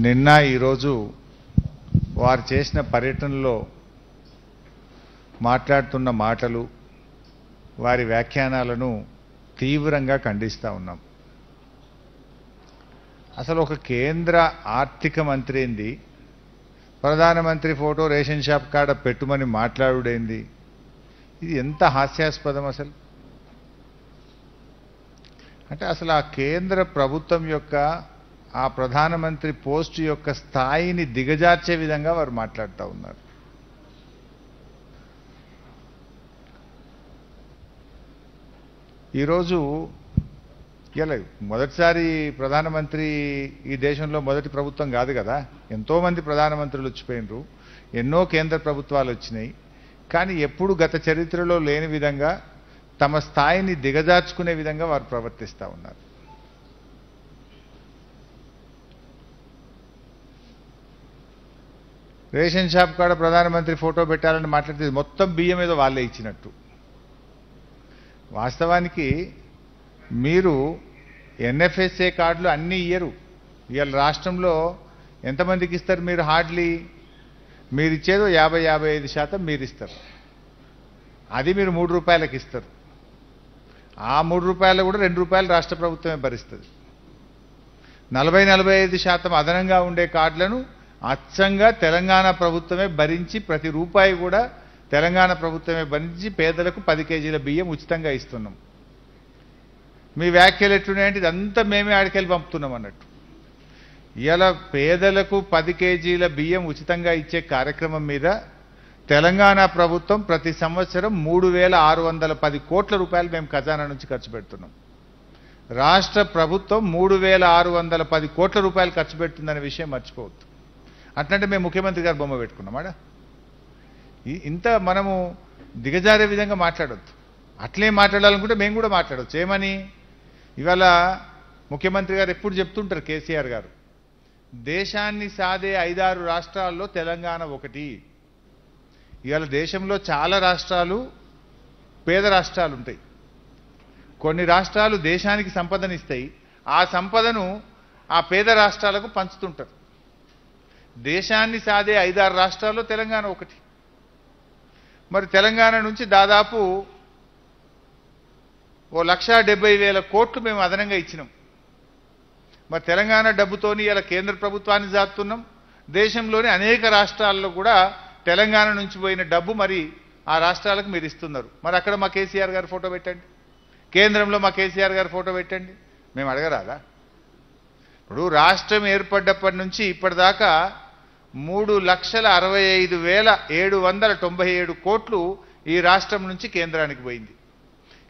నిన్న ఈరోజు వారు చేసిన పర్యటనలో మాట్లాడుతున్న మాటలు వారి వ్యాఖ్యానాలను తీవ్రంగా ఖండిస్తూ ఉన్నాం. అసలు ఒక కేంద్ర ఆర్థిక మంత్రి ఏంది, ప్రధానమంత్రి ఫోటో రేషన్ షాప్ కాడ పెట్టుమని మాట్లాడుడేంది, ఇది ఎంత హాస్యాస్పదం అసలు. అంటే అసలు ఆ కేంద్ర ప్రభుత్వం యొక్క ఆ ప్రధానమంత్రి పోస్టు యొక్క స్థాయిని దిగజార్చే విధంగా వారు మాట్లాడుతూ ఉన్నారు. ఈరోజు ఇలా మొదటిసారి ప్రధానమంత్రి ఈ దేశంలో మొదటి ప్రభుత్వం కాదు కదా, ఎంతోమంది ప్రధానమంత్రులు వచ్చిపోయినరు, ఎన్నో కేంద్ర ప్రభుత్వాలు వచ్చినాయి. కానీ ఎప్పుడు గత చరిత్రలో లేని విధంగా తమ స్థాయిని దిగజార్చుకునే విధంగా వారు ప్రవర్తిస్తూ ఉన్నారు. రేషన్ షాప్ కాడ ప్రధానమంత్రి ఫోటో పెట్టాలని మాట్లాడితే మొత్తం బియ్యం ఏదో వాళ్ళే ఇచ్చినట్టు. వాస్తవానికి మీరు ఎన్ఎఫ్ఎస్ఏ కార్డులు అన్నీ ఇయ్యరు. ఇవాళ రాష్ట్రంలో ఎంతమందికి ఇస్తారు మీరు? హార్డ్లీ మీరు ఇచ్చేదో 50-55% మీరు ఇస్తారు. అది మీరు 3 రూపాయలకి ఇస్తారు. ఆ 3 రూపాయలు కూడా 2 రూపాయలు రాష్ట్ర ప్రభుత్వమే భరిస్తుంది. 40-45% అదనంగా ఉండే కార్డులను అచ్చంగా తెలంగాణ ప్రభుత్వమే భరించి, ప్రతి రూపాయి కూడా తెలంగాణ ప్రభుత్వమే భరించి పేదలకు 10 కేజీల బియ్యం ఉచితంగా ఇస్తున్నాం. మీ వ్యాఖ్యలు ఎట్లున్నాయంటే ఇదంతా మేమే ఆడికెళ్ళి పంపుతున్నాం అన్నట్టు. ఇలా పేదలకు 10 కేజీల బియ్యం ఉచితంగా ఇచ్చే కార్యక్రమం మీద తెలంగాణ ప్రభుత్వం ప్రతి సంవత్సరం 3,610 కోట్ల రూపాయలు మేము ఖజానా నుంచి ఖర్చు పెడుతున్నాం. రాష్ట్ర ప్రభుత్వం 3,610 కోట్ల రూపాయలు ఖర్చు పెడుతుందనే విషయం మర్చిపోవద్దు. అట్లంటే మేము ముఖ్యమంత్రి గారు బొమ్మ పెట్టుకున్నామాడా? ఇంత మనము దిగజారే విధంగా మాట్లాడొద్దు. అట్లే మాట్లాడాలనుకుంటే మేము కూడా మాట్లాడవచ్చు. ఏమని? ఇవాళ ముఖ్యమంత్రి గారు ఎప్పుడు చెప్తుంటారు, కేసీఆర్ గారు, దేశాన్ని సాదే 5-6 రాష్ట్రాల్లో తెలంగాణ ఒకటి. ఇవాళ దేశంలో చాలా రాష్ట్రాలు పేద రాష్ట్రాలు ఉంటాయి. కొన్ని రాష్ట్రాలు దేశానికి సంపదనిస్తాయి, ఆ సంపదను ఆ పేద రాష్ట్రాలకు పంచుతుంటారు. దేశాన్ని సాదే 5-6 రాష్ట్రాల్లో తెలంగాణ ఒకటి. మరి తెలంగాణ నుంచి దాదాపు 1,70,000 కోట్లు మేము అదనంగా ఇచ్చినాం. మరి తెలంగాణ డబ్బుతోని ఇలా కేంద్ర ప్రభుత్వాన్ని జాతున్నాం. దేశంలోని అనేక రాష్ట్రాల్లో కూడా తెలంగాణ నుంచి పోయిన డబ్బు మరి ఆ రాష్ట్రాలకు మీరు ఇస్తున్నారు. మరి అక్కడ మా కేసీఆర్ గారి ఫోటో పెట్టండి, కేంద్రంలో మా కేసీఆర్ గారి ఫోటో పెట్టండి, మేము అడగరాదా? ఇప్పుడు రాష్ట్రం ఏర్పడ్డప్పటి నుంచి ఇప్పటిదాకా 3,65,797 కోట్లు ఈ రాష్ట్రం నుంచి కేంద్రానికి పోయింది.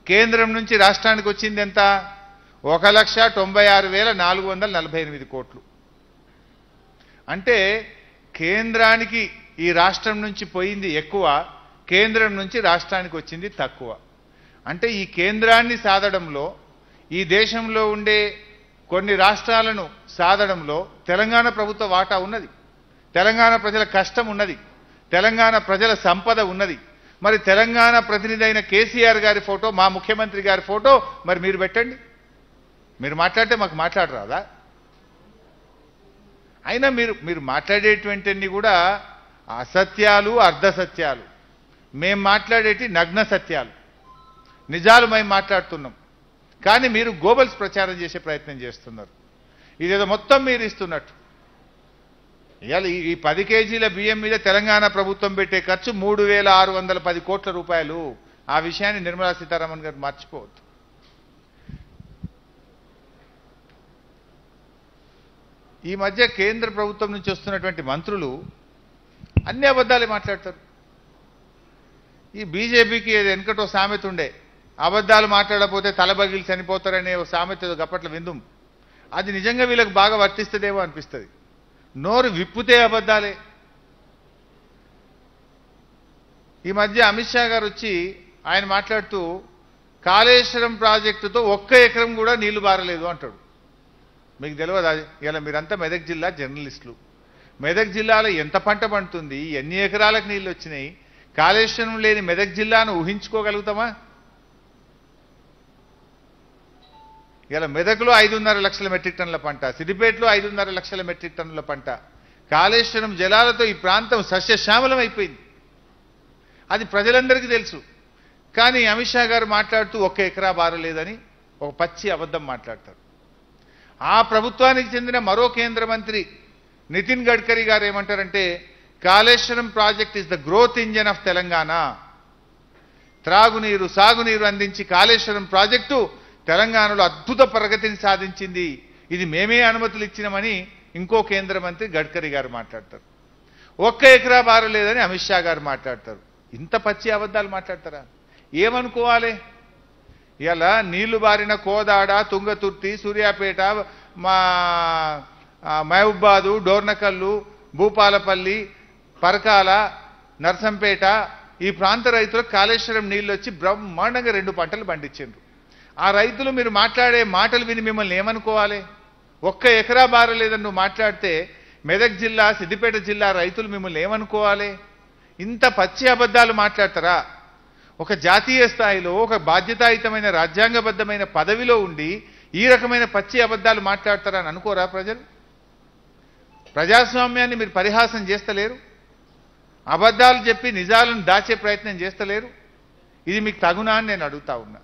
కేంద్రం నుంచి రాష్ట్రానికి వచ్చింది ఎంత? 1,96,448 కోట్లు. అంటే కేంద్రానికి ఈ రాష్ట్రం నుంచి పోయింది ఎక్కువ, కేంద్రం నుంచి రాష్ట్రానికి వచ్చింది తక్కువ. అంటే ఈ కేంద్రాన్ని సాధడంలో, ఈ దేశంలో ఉండే కొన్ని రాష్ట్రాలను సాధడంలో తెలంగాణ ప్రభుత్వ వాటా ఉన్నది, తెలంగాణ ప్రజల కష్టం ఉన్నది, తెలంగాణ ప్రజల సంపద ఉన్నది. మరి తెలంగాణ ప్రతినిధి అయిన కేసీఆర్ గారి ఫోటో, మా ముఖ్యమంత్రి గారి ఫోటో మరి మీరు పెట్టండి. మీరు మాట్లాడితే మాకు మాట్లాడరాదా? అయినా మీరు మాట్లాడేటువంటివన్నీ కూడా అసత్యాలు, అర్ధసత్యాలు. మేము మాట్లాడేటి నగ్న సత్యాలు, నిజాలు మేము మాట్లాడుతున్నాం. కానీ మీరు గోబల్స్ ప్రచారం చేసే ప్రయత్నం చేస్తున్నారు. ఇదేదో మొత్తం మీరు ఇస్తున్నట్టు. ఇవాళ ఈ 10 కేజీల బియ్యం మీద తెలంగాణ ప్రభుత్వం పెట్టే ఖర్చు 3,610 కోట్ల రూపాయలు. ఆ విషయాన్ని నిర్మలా సీతారామన్ గారు మర్చిపోవద్దు. ఈ మధ్య కేంద్ర ప్రభుత్వం నుంచి వస్తున్నటువంటి మంత్రులు అన్ని అబద్ధాలే మాట్లాడతారు. ఈ బీజేపీకి వెనకటో సామెత ఉండే, అబద్ధాలు మాట్లాడకపోతే తలబగిలి చనిపోతారనే సామెత గప్పట్ల విందుం. అది నిజంగా వీళ్ళకి బాగా వర్తిస్తుందేమో అనిపిస్తుంది. నోరు విప్పితే అబద్ధాలే. ఈ మధ్య అమిత్ షా గారు వచ్చి ఆయన మాట్లాడుతూ కాళేశ్వరం ప్రాజెక్టుతో 1 ఎకరం కూడా నీళ్లు బారలేదు అంటాడు. మీకు తెలియదు? ఇలా మీరంతా మెదక్ జిల్లా జర్నలిస్టులు. మెదక్ జిల్లాలో ఎంత పంట పండుతుంది, ఎన్ని ఎకరాలకు నీళ్ళు వచ్చినాయి, కాళేశ్వరం లేని మెదక్ జిల్లాను ఊహించుకోగలుగుతామా? ఇలా మెదక్లో 5.5 లక్షల మెట్రిక్ టన్నుల పంట, సిద్దిపేటలో 5.5 లక్షల మెట్రిక్ టన్నుల పంట. కాళేశ్వరం జలాలతో ఈ ప్రాంతం సస్యశ్యామలం అయిపోయింది. అది ప్రజలందరికీ తెలుసు. కానీ అమిత్ షా గారు మాట్లాడుతూ 1 ఎకరా బారలేదని ఒక పచ్చి అబద్ధం మాట్లాడతారు. ఆ ప్రభుత్వానికి చెందిన మరో కేంద్ర మంత్రి నితిన్ గడ్కరీ గారు ఏమంటారంటే, Kaleshwaram project is the growth engine of Telangana. త్రాగునీరు సాగునీరు అందించి కాళేశ్వరం ప్రాజెక్టు తెలంగాణలో అద్భుత ప్రగతిని సాధించింది, ఇది మేమే అనుమతులు ఇచ్చినామని ఇంకో కేంద్ర మంత్రి గడ్కరీ గారు మాట్లాడతారు. 1 ఎకరా బారలేదని అమిత్ షా గారు మాట్లాడతారు. ఇంత పచ్చి అబద్ధాలు మాట్లాడతారా? ఏమనుకోవాలి? ఇలా నీళ్లు బారిన కోదాడ, తుంగతుర్తి, సూర్యాపేట, మా మహబూబాదు, డోర్నకల్లు, భూపాలపల్లి, పరకాల, నర్సంపేట ఈ ప్రాంత రైతులకు కాళేశ్వరం నీళ్ళు వచ్చి బ్రహ్మాండంగా 2 పంటలు పండించారు. ఆ రైతులు మీరు మాట్లాడే మాటలు విని మిమ్మల్ని ఏమనుకోవాలి? 1 ఎకరా బారలేదని నువ్వు మాట్లాడితే మెదక్ జిల్లా, సిద్దిపేట జిల్లా రైతులు మిమ్మల్ని ఏమనుకోవాలి? ఇంత పచ్చి అబద్ధాలు మాట్లాడతారా? ఒక జాతీయ స్థాయిలో ఒక బాధ్యతాయుతమైన రాజ్యాంగబద్ధమైన పదవిలో ఉండి ఈ రకమైన పచ్చి అబద్ధాలు మాట్లాడతారా అని అనుకోరా ప్రజలు? ప్రజాస్వామ్యాన్ని మీరు పరిహాసం చేస్తలేరు, అబద్ధాలు చెప్పి నిజాలను దాచే ప్రయత్నం చేస్తలేరు. ఇది మీకు తగునా అని నేను అడుగుతా ఉన్నా.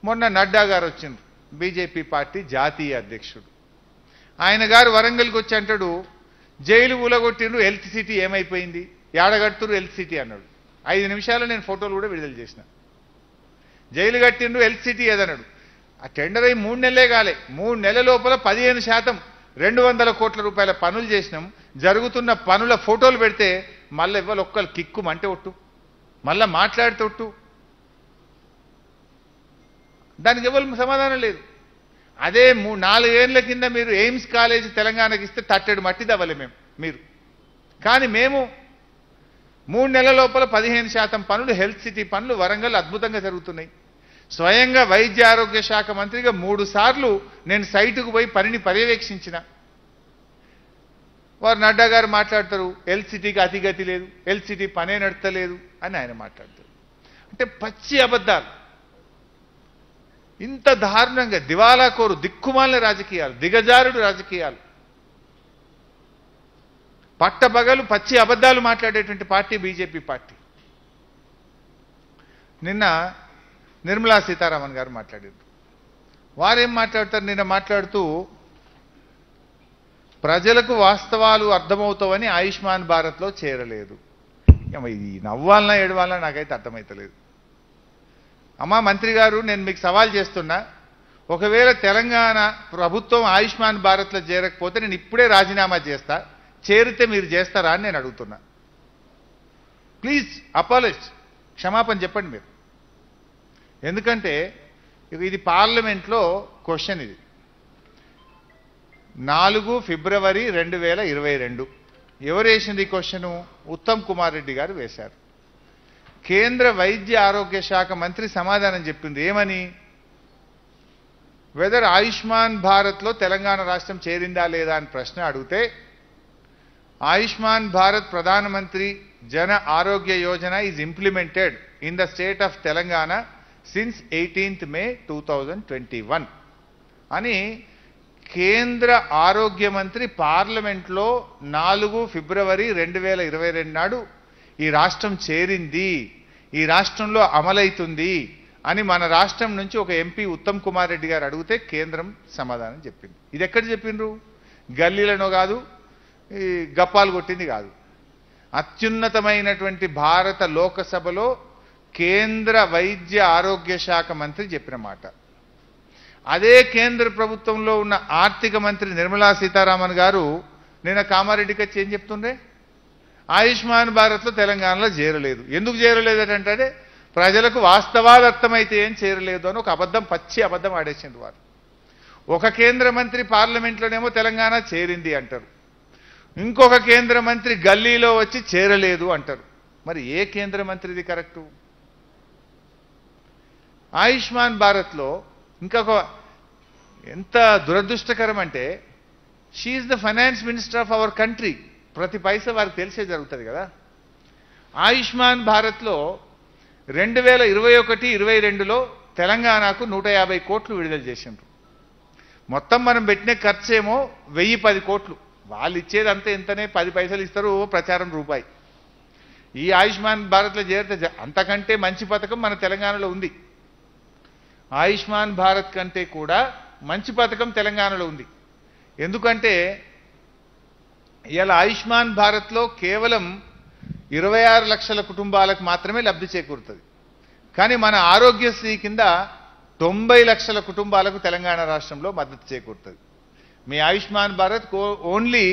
మొన్న నడ్డా గారు వచ్చిండ్రు, బీజేపీ పార్టీ జాతీయ అధ్యక్షుడు. ఆయన గారు వరంగల్కి వచ్చి అంటాడు, జైలు ఊలగొట్టిండ్రు, హెల్త్ సిటీ ఏమైపోయింది, ఏడగట్టురు హెల్త్ సిటీ అన్నాడు. 5 నిమిషాలు నేను ఫోటోలు కూడా విడుదల చేసిన. జైలు కట్టిండ్రు, హెల్త్ సిటీ ఏదన్నాడు. ఆ టెండర్ అయి 3 నెలలే కాలే, 3 నెలల లోపల 15% 200 కోట్ల రూపాయల పనులు చేసినాం. జరుగుతున్న పనుల ఫోటోలు పెడితే మళ్ళీ ఇవ్వాలి ఒక్కరు కిక్కుమంటే ఒట్టు, మళ్ళీ మాట్లాడితే ఒట్టు. దానికి ఎవరు సమాధానం లేదు. అదే 4 ఏళ్ల కింద మీరు ఎయిమ్స్ కాలేజీ తెలంగాణకి ఇస్తే తట్టెడు మట్టి దవ్వలే మీరు. కానీ మేము 3 నెలల లోపల 15% పనులు, హెల్త్ సిటీ పనులు వరంగల్ అద్భుతంగా జరుగుతున్నాయి. స్వయంగా వైద్య ఆరోగ్య శాఖ మంత్రిగా 3 సార్లు నేను సైటుకు పోయి పనిని పర్యవేక్షించిన. వారు నడ్డా గారు మాట్లాడతారు, హెల్త్ సిటీకి అతిగతి లేదు, హెల్త్ సిటీ పనే నడతలేదు అని ఆయన మాట్లాడతారు. అంటే పచ్చి అబద్ధాలు. ఇంత దారుణంగా దివాలా కోరు దిక్కుమాలిన రాజకీయాలు, దిగజారుడు రాజకీయాలు, పట్టబగలు పచ్చి అబద్ధాలు మాట్లాడేటువంటి పార్టీ బీజేపీ పార్టీ. నిన్న నిర్మలా సీతారామన్ గారు మాట్లాడారు. వారేం మాట్లాడతారు? నిన్న మాట్లాడుతూ ప్రజలకు వాస్తవాలు అర్థమవుతావని ఆయుష్మాన్ భారత్లో చేరలేదు. ఈ నవ్వాలన్నా ఏడవాలన్నా నాకైతే అర్థమవుతలేదు. అమ్మా మంత్రి గారు, నేను మీకు సవాల్ చేస్తున్నా, ఒకవేళ తెలంగాణ ప్రభుత్వం ఆయుష్మాన్ భారత్లో చేరకపోతే నేను ఇప్పుడే రాజీనామా చేస్తా, చేరితే మీరు చేస్తారా అని నేను అడుగుతున్నా. ప్లీజ్ అపాలజీ, క్షమాపణ చెప్పండి మీరు. ఎందుకంటే ఇది పార్లమెంట్లో క్వశ్చన్. ఇది 4 ఫిబ్రవరి 2022 ఎవరు వేసింది ఈ క్వశ్చను? ఉత్తమ్ కుమార్ రెడ్డి గారు వేశారు. కేంద్ర వైద్య ఆరోగ్య శాఖ మంత్రి సమాధానం చెప్పింది ఏమని? వెదర్ ఆయుష్మాన్ భారత్లో తెలంగాణ రాష్ట్రం చేరిందా లేదా అని ప్రశ్న అడిగితే, ఆయుష్మాన్ భారత్ ప్రధానమంత్రి జన ఆరోగ్య Yojana is implemented in the state of Telangana since 18th May 2021 అని కేంద్ర ఆరోగ్య మంత్రి పార్లమెంట్లో 4 ఫిబ్రవరి 2022 నాడు ఈ రాష్ట్రం చేరింది, ఈ రాష్ట్రంలో అమలైతుంది అని మన రాష్ట్రం నుంచి ఒక ఎంపీ ఉత్తమ్ కుమార్ రెడ్డి గారు అడిగితే కేంద్రం సమాధానం చెప్పింది. ఇది ఎక్కడ చెప్పిండ్రు? గల్లీలనో కాదు, ఈ గప్పాలు కొట్టింది కాదు. అత్యున్నతమైనటువంటి భారత లోకసభలో కేంద్ర వైద్య ఆరోగ్య శాఖ మంత్రి చెప్పిన మాట. అదే కేంద్ర ప్రభుత్వంలో ఉన్న ఆర్థిక మంత్రి నిర్మలా సీతారామన్ గారు నిన్న కామారెడ్డికి వచ్చి ఏం చెప్తుండే? ఆయుష్మాన్ భారత్లో తెలంగాణలో చేరలేదు. ఎందుకు చేరలేదంటే ప్రజలకు వాస్తవాలు అర్థమైతే ఏం చేరలేదు అని ఒక అబద్ధం, పచ్చి అబద్ధం ఆడేసింది వారు. ఒక కేంద్ర మంత్రి పార్లమెంట్లోనేమో తెలంగాణ చేరింది అంటారు, ఇంకొక కేంద్ర మంత్రి గల్లీలో వచ్చి చేరలేదు అంటారు. మరి ఏ కేంద్ర మంత్రిది కరెక్టు? ఆయుష్మాన్ భారత్లో ఇంకొక ఎంత దురదృష్టకరం అంటే, she is the finance minister of our country. ప్రతి పైసా వారికి తెలిసే జరుగుతుంది కదా. ఆయుష్మాన్ భారత్లో 2021-22లో తెలంగాణకు 150 కోట్లు విడుదల చేసిండ్రు. మొత్తం మనం పెట్టిన ఖర్చు ఏమో 1010 కోట్లు. వాళ్ళు ఇచ్చేది అంతే, ఎంతనే 10 పైసలు ఇస్తారు, ప్రచారం రూపాయి. ఈ ఆయుష్మాన్ భారత్లో చేరితే అంతకంటే మంచి పథకం మన తెలంగాణలో ఉంది. ఆయుష్మాన్ భారత్ కంటే కూడా మంచి పథకం తెలంగాణలో ఉంది. ఎందుకంటే ఇలా ఆయుష్మాన్ భారత్లో కేవలం 26 లక్షల కుటుంబాలకు మాత్రమే లబ్ధి చేకూరుతుంది. కానీ మన ఆరోగ్యశ్రీ కింద 90 లక్షల కుటుంబాలకు తెలంగాణ రాష్ట్రంలో మద్దతు చేకూరుతుంది. మీ ఆయుష్మాన్ భారత్ ఓన్లీ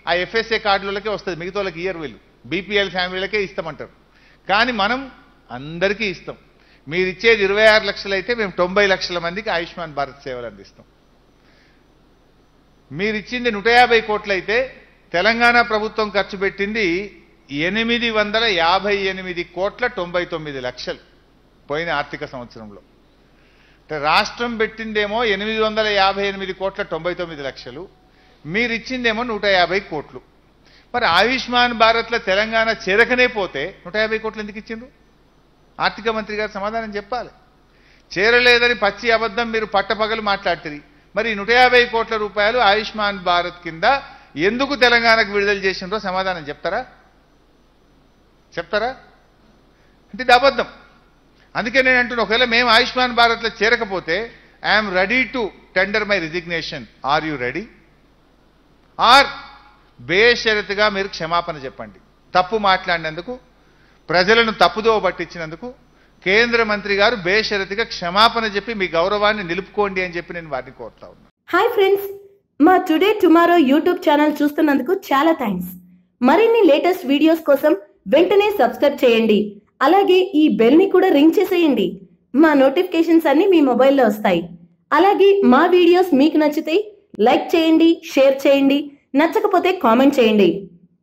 ఆ ఎఫ్ఎస్ఏ కార్డులకే వస్తుంది, మిగతా వాళ్ళకి ఇయర్ వీళ్ళు బీపీఎల్ ఫ్యామిలీలకే ఇస్తామంటారు. కానీ మనం అందరికీ ఇస్తాం. మీరు ఇచ్చేది 26 లక్షలు అయితే మేము 90 లక్షల మందికి ఆయుష్మాన్ భారత్ సేవలు అందిస్తాం. మీరు ఇచ్చింది 150 కోట్లు అయితే తెలంగాణ ప్రభుత్వం ఖర్చు పెట్టింది 858 కోట్ల 99 లక్షలు పోయిన ఆర్థిక సంవత్సరంలో. అంటే రాష్ట్రం పెట్టిందేమో 858 కోట్ల 99 లక్షలు, మీరు ఇచ్చిందేమో 150 కోట్లు. మరి ఆయుష్మాన్ భారత్లో తెలంగాణ చేరకనే పోతే 150 కోట్లు ఎందుకు ఇచ్చిండ్రు? ఆర్థిక మంత్రి గారు సమాధానం చెప్పాలి. చేరలేదని పచ్చి అబద్ధం మీరు పట్టపగలు మాట్లాడుతుంది. మరి 150 కోట్ల రూపాయలు ఆయుష్మాన్ భారత్ కింద ఎందుకు తెలంగాణకు విడుదల చేసిండ్రో సమాధానం చెప్తారా? అంటే ఇది అబద్ధం. అందుకే నేను అంటున్నా, ఒకవేళ మేము ఆయుష్మాన్ భారత్లో చేరకపోతే I'm ready to tender my resignation. Are you ready? ఆర్ బేషరతుగా మీరు క్షమాపణ చెప్పండి. తప్పు మాట్లాడినందుకు, ప్రజలను తప్పుదోవ పట్టించినందుకు కేంద్ర మంత్రి గారు బేషరతుగా క్షమాపణ చెప్పి మీ గౌరవాన్ని నిలుపుకోండి అని చెప్పి నేను వారిని కోరుతా ఉన్నా. హాయ్ ఫ్రెండ్స్, మా టుడే టుమారో యూట్యూబ్ ఛానల్ చూస్తున్నందుకు చాలా థ్యాంక్స్. మరిన్ని లేటెస్ట్ వీడియోస్ కోసం వెంటనే సబ్స్క్రైబ్ చేయండి. అలాగే ఈ బెల్ ని కూడా రింగ్ చేసేయండి. మా నోటిఫికేషన్స్ అన్ని మీ మొబైల్లో వస్తాయి. అలాగే మా వీడియోస్ మీకు నచ్చితే లైక్ చేయండి, షేర్ చేయండి, నచ్చకపోతే కామెంట్ చేయండి.